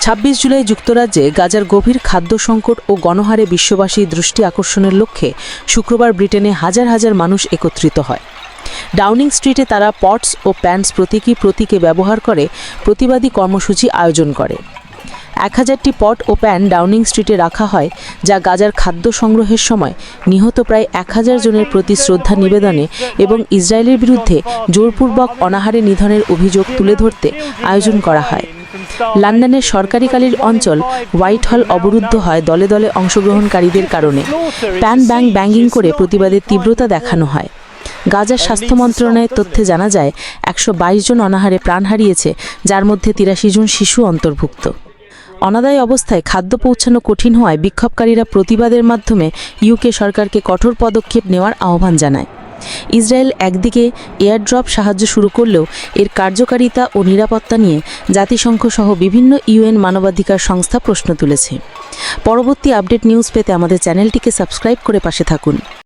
26 জুলাই যুক্তরাজ্যে গাজার গভীর খাদ্য সংকট ও গণহারে বিশ্ববাসীর দৃষ্টি আকর্ষণের লক্ষ্যে শুক্রবার ব্রিটেনে হাজার হাজার মানুষ একত্রিত হয়। ডাউনিং স্ট্রিটে তারা পটস ও প্যান্স প্রতীকে ব্যবহার করে প্রতিবাদী কর্মসূচি আয়োজন করে। 1000টি পট ও প্যান ডাউনিং স্ট্রিটে রাখা হয়, যা গাজার খাদ্য সংগ্রহের সময় নিহত প্রায় 1000 জনের প্রতি শ্রদ্ধা নিবেদনে এবং ইসরায়েলের বিরুদ্ধে জোরপূর্বক অনাহারে নিধনের অভিযোগ তুলে ধরতে আয়োজন করা হয়। লন্ডনের সরকারিকালীন অঞ্চল হোয়াইট হল অবরুদ্ধ হয় দলে দলে অংশগ্রহণকারীদের কারণে। প্যান ব্যাঙ্গিং করে প্রতিবাদের তীব্রতা দেখানো হয়। গাজার স্বাস্থ্য মন্ত্রণালয়ের তথ্যে জানা যায় 122 জন অনাহারে প্রাণ হারিয়েছে, যার মধ্যে 83 জন শিশু অন্তর্ভুক্ত। অনাদায়ী অবস্থায় খাদ্য পৌঁছানো কঠিন হওয়ায় বিক্ষোভকারীরা প্রতিবাদের মাধ্যমে ইউকে সরকারকে কঠোর পদক্ষেপ নেওয়ার আহ্বান জানায়। ইসরায়েল একদিকে এয়ারড্রপ সাহায্য শুরু করলেও এর কার্যকারিতা ও নিরাপত্তা নিয়ে জাতিসংঘ সহ বিভিন্ন ইউএন মানবাধিকার সংস্থা প্রশ্ন তুলেছে। পরবর্তী আপডেট নিউজ পেতে আমাদের চ্যানেলটিকে সাবস্ক্রাইব করে পাশে থাকুন।